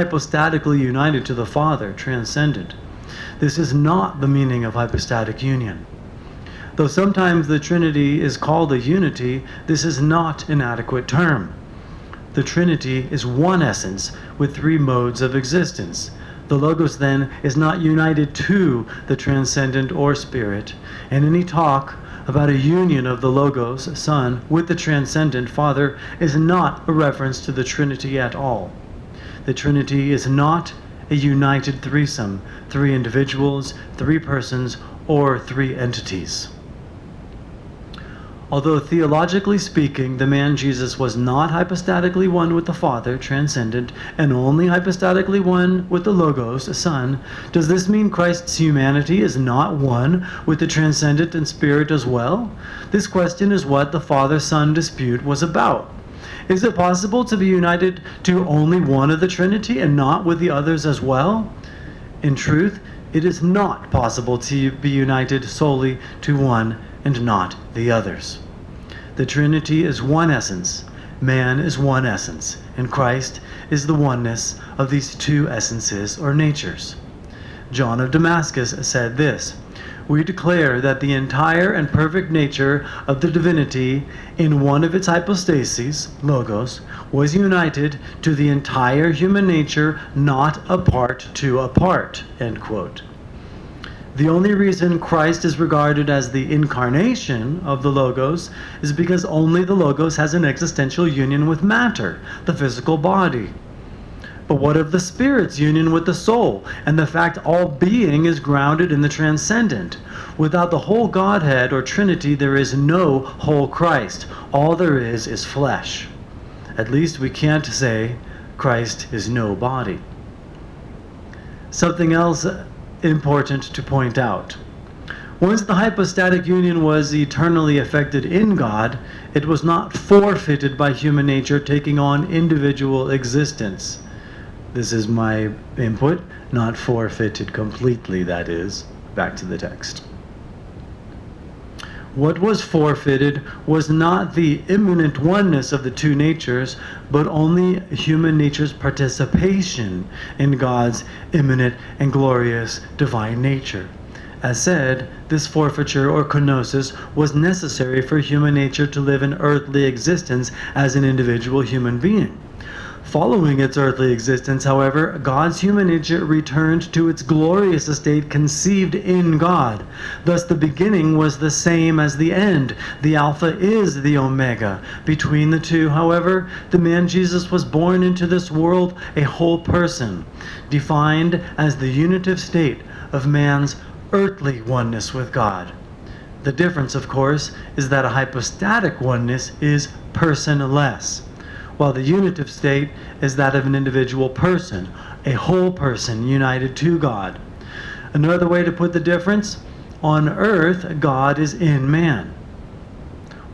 hypostatically united to the Father, transcendent. This is not the meaning of hypostatic union. Though sometimes the Trinity is called a unity, this is not an adequate term. The Trinity is one essence with three modes of existence. The Logos, then, is not united to the transcendent or Spirit, and any talk about a union of the Logos, Son, with the transcendent Father is not a reference to the Trinity at all. The Trinity is not a united threesome, three individuals, three persons, or three entities. Although theologically speaking, the man Jesus was not hypostatically one with the Father, transcendent, and only hypostatically one with the Logos, Son, does this mean Christ's humanity is not one with the transcendent and Spirit as well? This question is what the Father-Son dispute was about. Is it possible to be united to only one of the Trinity and not with the others as well? In truth, it is not possible to be united solely to one and not the others. The Trinity is one essence, man is one essence, and Christ is the oneness of these two essences or natures. John of Damascus said this: "We declare that the entire and perfect nature of the divinity in one of its hypostases, Logos, was united to the entire human nature, not a part to a part." End quote. The only reason Christ is regarded as the incarnation of the Logos is because only the Logos has an existential union with matter, the physical body. But what of the Spirit's union with the soul, and the fact all being is grounded in the transcendent? Without the whole Godhead or Trinity, there is no whole Christ. All there is flesh. At least we can't say Christ is no body. Something else important to point out. Once the hypostatic union was eternally effected in God, it was not forfeited by human nature taking on individual existence. This is my input, not forfeited completely, that is. Back to the text. What was forfeited was not the immanent oneness of the two natures, but only human nature's participation in God's immanent and glorious divine nature. As said, this forfeiture or kenosis was necessary for human nature to live an earthly existence as an individual human being. Following its earthly existence, however, God's human nature returned to its glorious estate conceived in God. Thus the beginning was the same as the end. The Alpha is the Omega. Between the two, however, the man Jesus was born into this world a whole person, defined as the unitive state of man's earthly oneness with God. The difference, of course, is that a hypostatic oneness is personless, while the unitive state is that of an individual person, a whole person united to God. Another way to put the difference: on earth, God is in man,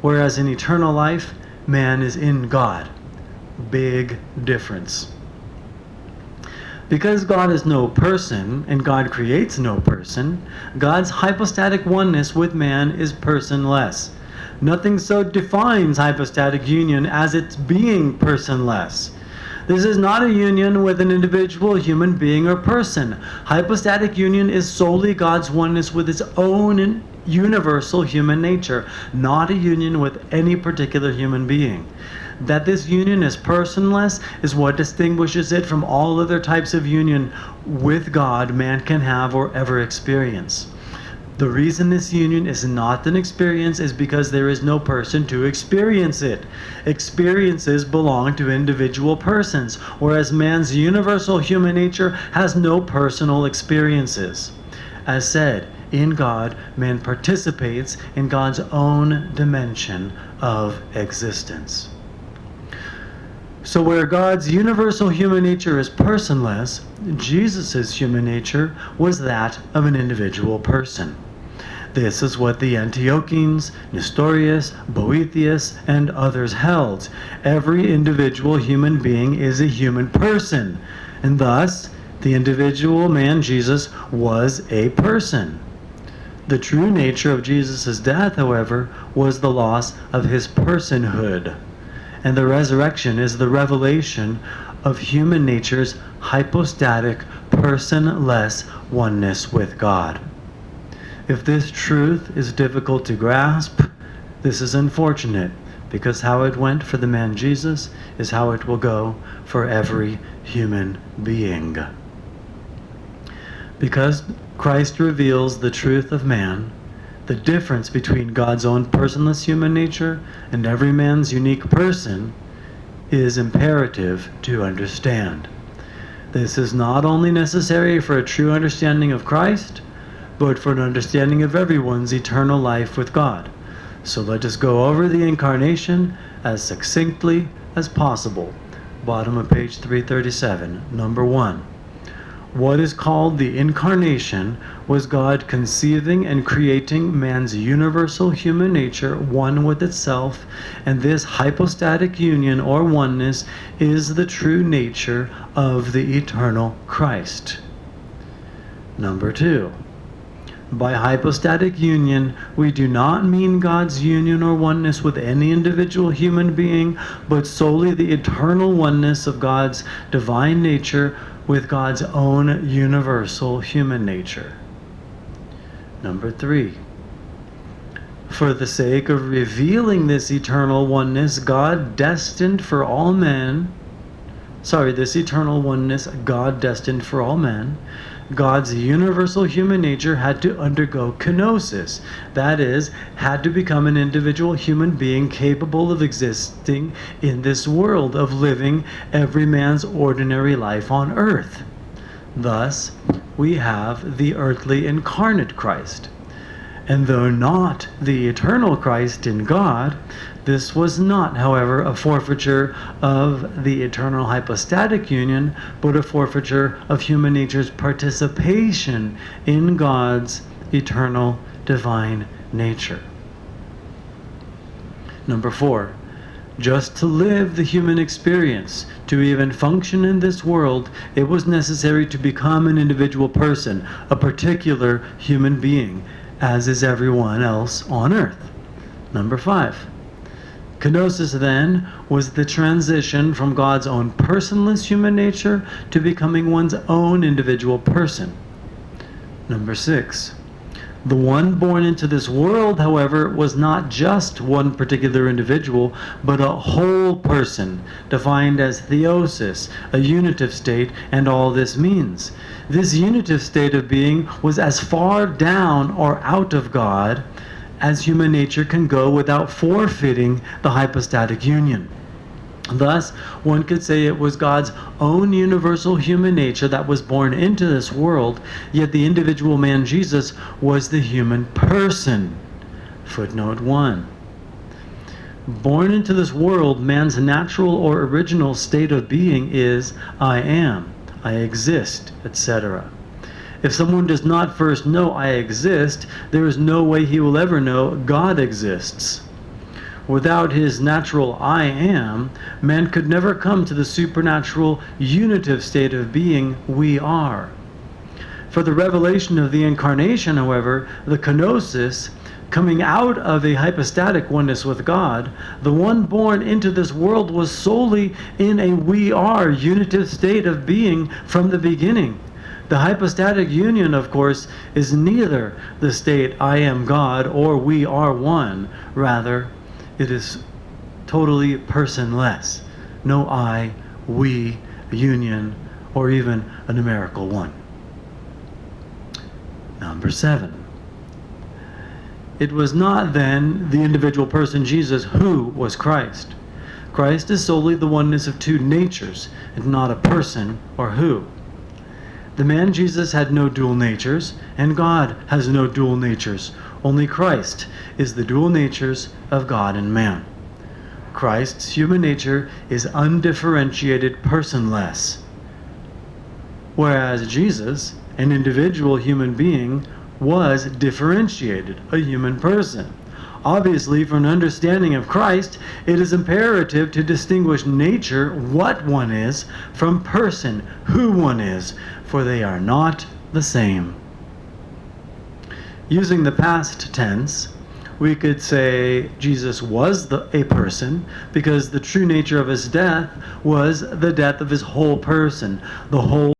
whereas in eternal life, man is in God. Big difference. Because God is no person, and God creates no person, God's hypostatic oneness with man is personless. Nothing so defines hypostatic union as its being personless. This is not a union with an individual human being or person. Hypostatic union is solely God's oneness with its own universal human nature, not a union with any particular human being. That this union is personless is what distinguishes it from all other types of union with God man can have or ever experience. The reason this union is not an experience is because there is no person to experience it. Experiences belong to individual persons, whereas man's universal human nature has no personal experiences. As said, in God, man participates in God's own dimension of existence. So where God's universal human nature is personless, Jesus' human nature was that of an individual person. This is what the Antiochenes, Nestorius, Boethius, and others held. Every individual human being is a human person, and thus the individual man Jesus was a person. The true nature of Jesus' death, however, was the loss of his personhood, and the resurrection is the revelation of human nature's hypostatic, personless oneness with God. If this truth is difficult to grasp, this is unfortunate, because how it went for the man Jesus is how it will go for every human being. Because Christ reveals the truth of man, the difference between God's own personless human nature and every man's unique person is imperative to understand. This is not only necessary for a true understanding of Christ, but for an understanding of everyone's eternal life with God. So let us go over the incarnation as succinctly as possible. Bottom of page 337, number 1. What is called the incarnation was God conceiving and creating man's universal human nature, one with itself, and this hypostatic union or oneness is the true nature of the eternal Christ. Number 2. By hypostatic union, we do not mean God's union or oneness with any individual human being, but solely the eternal oneness of God's divine nature with God's own universal human nature. Number 3. For the sake of revealing this eternal oneness, God destined for all men, God's universal human nature had to undergo kenosis. That is, had to become an individual human being capable of existing in this world, of living every man's ordinary life on earth. Thus, we have the earthly incarnate Christ. And though not the eternal Christ in God, this was not, however, a forfeiture of the eternal hypostatic union, but a forfeiture of human nature's participation in God's eternal divine nature. Number 4. Just to live the human experience, to even function in this world, it was necessary to become an individual person, a particular human being, as is everyone else on earth. Number 5. Kenosis, then, was the transition from God's own personless human nature to becoming one's own individual person. Number 6. The one born into this world, however, was not just one particular individual, but a whole person, defined as theosis, a unitive state, and all this means. This unitive state of being was as far down or out of God as human nature can go without forfeiting the hypostatic union. Thus, one could say it was God's own universal human nature that was born into this world, yet the individual man Jesus was the human person. Footnote 1. Born into this world, man's natural or original state of being is, I am, I exist, etc. If someone does not first know I exist, there is no way he will ever know God exists. Without his natural I am, man could never come to the supernatural unitive state of being we are. For the revelation of the incarnation, however, the kenosis, coming out of a hypostatic oneness with God, the one born into this world was solely in a we are unitive state of being from the beginning. The hypostatic union, of course, is neither the state I am God or we are one. Rather, it is totally personless. No I, we, union, or even a numerical 1. Number 7. It was not then the individual person Jesus who was Christ. Christ is solely the oneness of two natures, and not a person or who. The man Jesus had no dual natures, and God has no dual natures. Only Christ is the dual natures of God and man. Christ's human nature is undifferentiated, personless, whereas Jesus, an individual human being, was differentiated, a human person. Obviously, for an understanding of Christ, it is imperative to distinguish nature, what one is, from person, who one is, for they are not the same. Using the past tense, we could say Jesus was a person, because the true nature of his death was the death of his whole person. The whole